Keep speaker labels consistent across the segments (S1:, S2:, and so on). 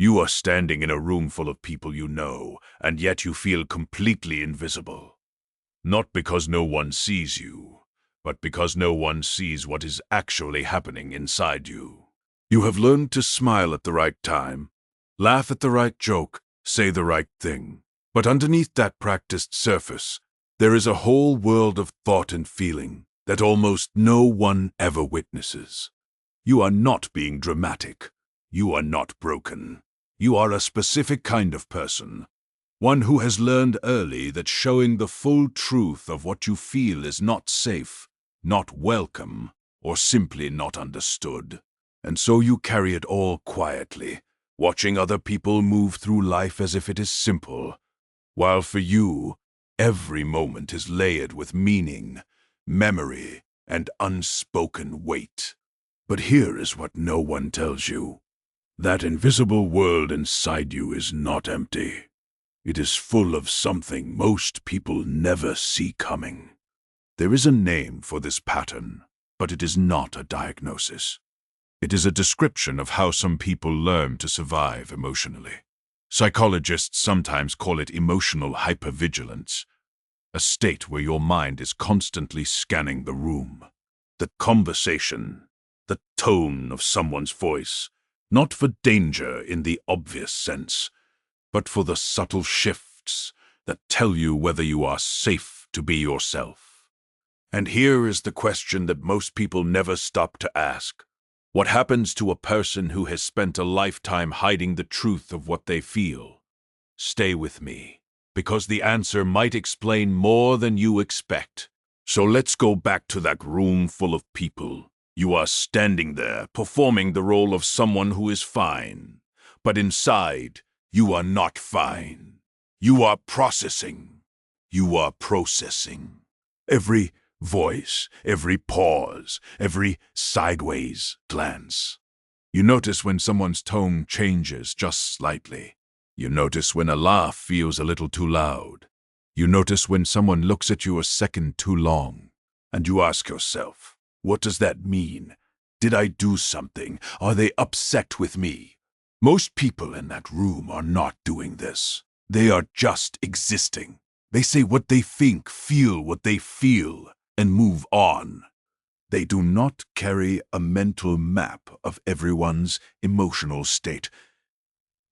S1: You are standing in a room full of people you know, and yet you feel completely invisible. Not because no one sees you, but because no one sees what is actually happening inside you. You have learned to smile at the right time, laugh at the right joke, say the right thing. But underneath that practiced surface, there is a whole world of thought and feeling that almost no one ever witnesses. You are not being dramatic. You are not broken. You are a specific kind of person. One who has learned early that showing the full truth of what you feel is not safe, not welcome, or simply not understood. And so you carry it all quietly, watching other people move through life as if it is simple, while for you, every moment is layered with meaning, memory, and unspoken weight. But here is what no one tells you. That invisible world inside you is not empty. It is full of something most people never see coming. There is a name for this pattern, but it is not a diagnosis. It is a description of how some people learn to survive emotionally. Psychologists sometimes call it emotional hypervigilance, a state where your mind is constantly scanning the room, the conversation, the tone of someone's voice, not for danger in the obvious sense, but for the subtle shifts that tell you whether you are safe to be yourself. And here is the question that most people never stop to ask. What happens to a person who has spent a lifetime hiding the truth of what they feel? Stay with me, because the answer might explain more than you expect. So let's go back to that room full of people. You are standing there, performing the role of someone who is fine. But inside, you are not fine. You are processing. You are processing. Every voice, every pause, every sideways glance. You notice when someone's tone changes just slightly. You notice when a laugh feels a little too loud. You notice when someone looks at you a second too long. And you ask yourself, what does that mean? Did I do something? Are they upset with me? Most people in that room are not doing this. They are just existing. They say what they think, feel what they feel, and move on. They do not carry a mental map of everyone's emotional state.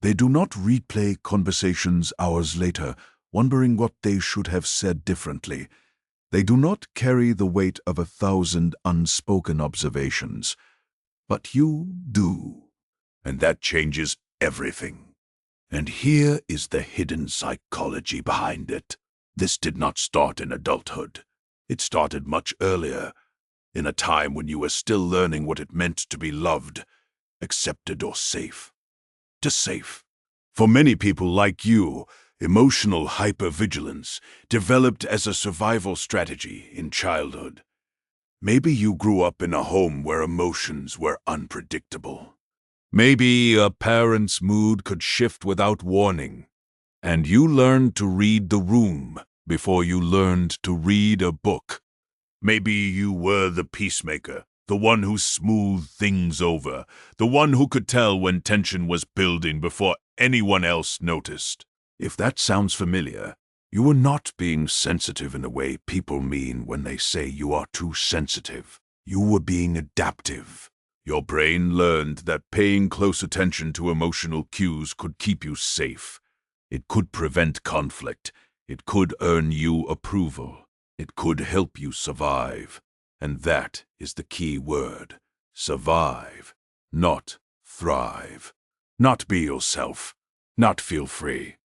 S1: They do not replay conversations hours later, wondering what they should have said differently. They do not carry the weight of 1,000 unspoken observations. But you do, and that changes everything. And here is the hidden psychology behind it. This did not start in adulthood. It started much earlier, in a time when you were still learning what it meant to be loved, accepted, or safe. Safe. For many people like you, emotional hypervigilance developed as a survival strategy in childhood. Maybe you grew up in a home where emotions were unpredictable. Maybe a parent's mood could shift without warning, and you learned to read the room before you learned to read a book. Maybe you were the peacemaker, the one who smoothed things over, the one who could tell when tension was building before anyone else noticed. If that sounds familiar, you were not being sensitive in the way people mean when they say you are too sensitive. You were being adaptive. Your brain learned that paying close attention to emotional cues could keep you safe. It could prevent conflict. It could earn you approval. It could help you survive. And that is the key word. Survive, not thrive. Not be yourself. Not feel free.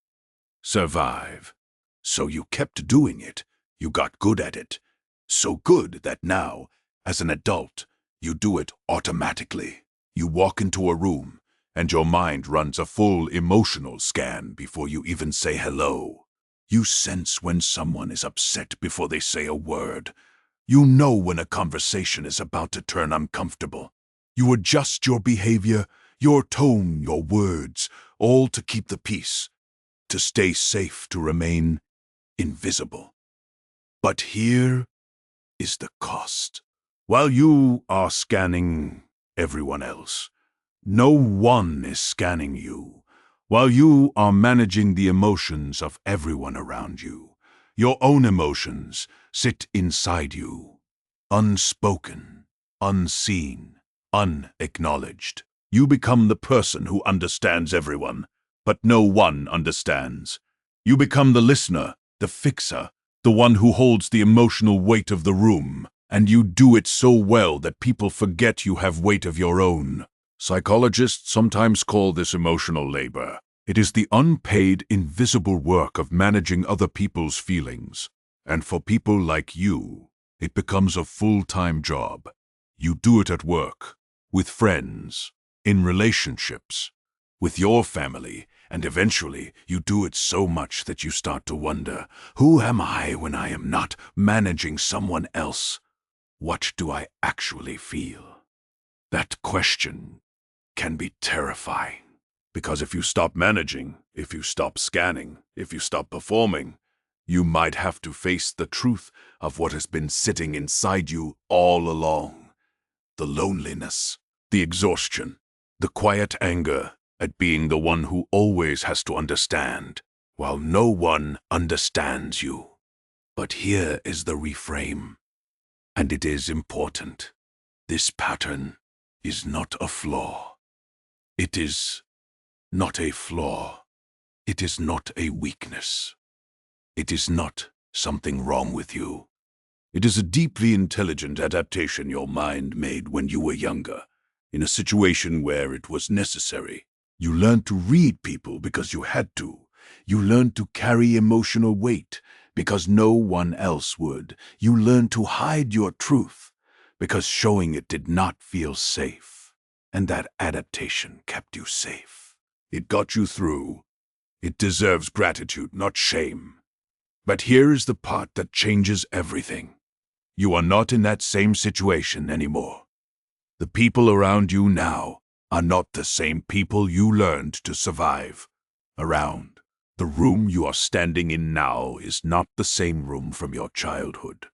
S1: Survive. So you kept doing it. You got good at it. So good that now, as an adult, you do it automatically. You walk into a room, and your mind runs a full emotional scan before you even say hello. You sense when someone is upset before they say a word. You know when a conversation is about to turn uncomfortable. You adjust your behavior, your tone, your words, all to keep the peace, to stay safe, to remain invisible. But here is the cost. While you are scanning everyone else, no one is scanning you. while you are managing the emotions of everyone around you. Your own emotions sit inside you, unspoken, unseen, unacknowledged. You become the person who understands everyone, but no one understands. You become the listener, the fixer, the one who holds the emotional weight of the room, and you do it so well that people forget you have weight of your own. Psychologists sometimes call this emotional labor. It is the unpaid, invisible work of managing other people's feelings. And for people like you, it becomes a full-time job. You do it at work, with friends, in relationships, with your family, and eventually you do it so much that you start to wonder, who am I when I am not managing someone else? What do I actually feel? That question can be terrifying. Because if you stop managing, if you stop scanning, if you stop performing, you might have to face the truth of what has been sitting inside you all along. The loneliness, the exhaustion, the quiet anger at being the one who always has to understand, while no one understands you. But here is the reframe, and it is important. This pattern is not a flaw. It is not a flaw. It is not a weakness. It is not something wrong with you. It is a deeply intelligent adaptation your mind made when you were younger, in a situation where it was necessary. You learned to read people because you had to. You learned to carry emotional weight because no one else would. You learned to hide your truth because showing it did not feel safe. And that adaptation kept you safe. It got you through. It deserves gratitude, not shame. But here is the part that changes everything. You are not in that same situation anymore. The people around you now are not the same people you learned to survive around. The room you are standing in now is not the same room from your childhood.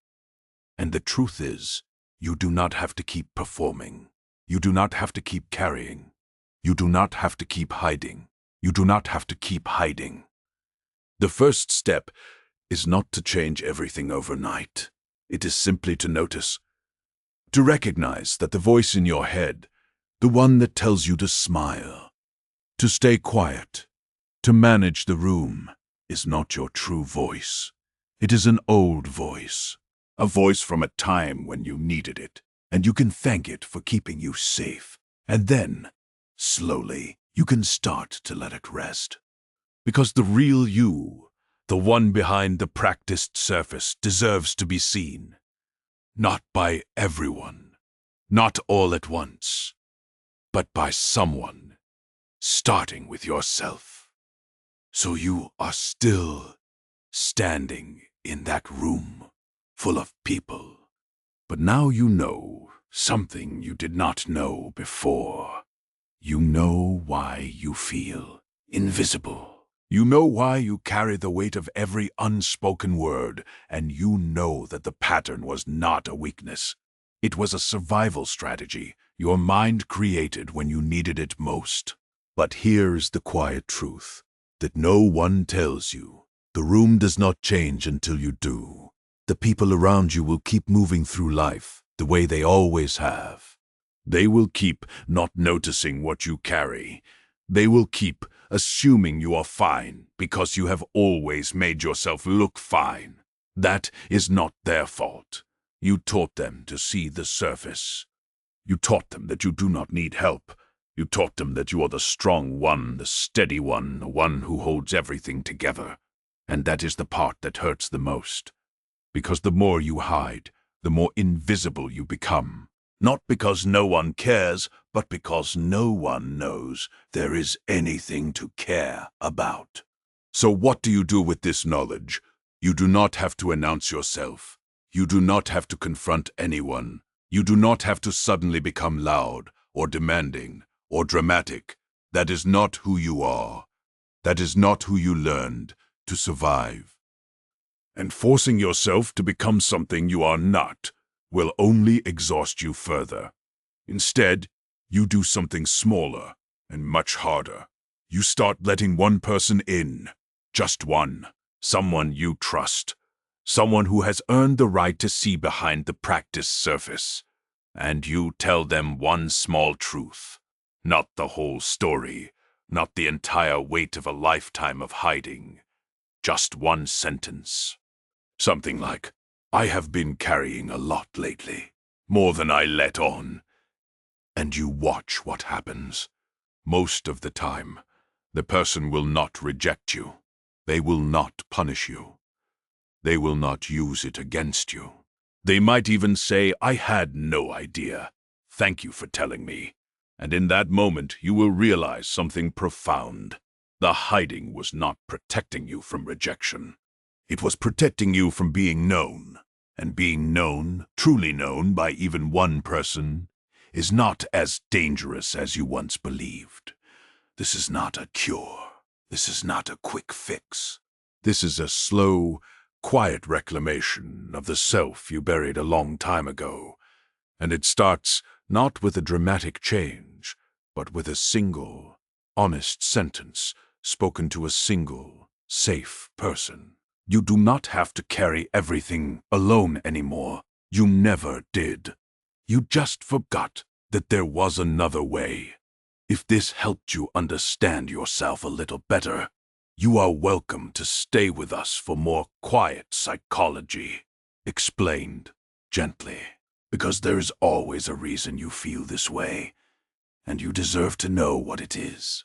S1: And the truth is, you do not have to keep performing. You do not have to keep carrying. You do not have to keep hiding. You do not have to keep hiding. The first step is not to change everything overnight. It is simply to notice, to recognize that the voice in your head, the one that tells you to smile, to stay quiet, to manage the room, is not your true voice. It is an old voice, a voice from a time when you needed it, and you can thank it for keeping you safe. And then, slowly, you can start to let it rest. Because the real you, the one behind the practiced surface, deserves to be seen. Not by everyone, not all at once, but by someone, starting with yourself. So you are still standing in that room full of people. But now you know something you did not know before. You know why you feel invisible. You know why you carry the weight of every unspoken word, and you know that the pattern was not a weakness. It was a survival strategy your mind created when you needed it most. But here's the quiet truth that no one tells you. The room does not change until you do. The people around you will keep moving through life the way they always have. They will keep not noticing what you carry. They will keep assuming you are fine because you have always made yourself look fine. That is not their fault. You taught them to see the surface. You taught them that you do not need help. You taught them that you are the strong one, the steady one, the one who holds everything together. And that is the part that hurts the most. Because the more you hide, the more invisible you become. Not because no one cares, but because no one knows there is anything to care about. So what do you do with this knowledge? You do not have to announce yourself. You do not have to confront anyone. You do not have to suddenly become loud or demanding or dramatic. That is not who you are. That is not who you learned to survive. And forcing yourself to become something you are not will only exhaust you further. Instead, you do something smaller and much harder. You start letting one person in. Just one. Someone you trust. Someone who has earned the right to see behind the practiced surface. And you tell them one small truth. Not the whole story. Not the entire weight of a lifetime of hiding. Just one sentence. Something like, I have been carrying a lot lately. More than I let on. And you watch what happens. Most of the time, the person will not reject you. They will not punish you. They will not use it against you. They might even say, I had no idea. Thank you for telling me. And in that moment, you will realize something profound. The hiding was not protecting you from rejection. It was protecting you from being known. And being known, truly known by even one person, is not as dangerous as you once believed. This is not a cure. This is not a quick fix. This is a slow, quiet reclamation of the self you buried a long time ago. And it starts not with a dramatic change, but with a single, honest sentence spoken to a single, safe person. You do not have to carry everything alone anymore. You never did. You just forgot that there was another way. If this helped you understand yourself a little better, you are welcome to stay with us for more quiet psychology. Explained gently, because there is always a reason you feel this way, and you deserve to know what it is.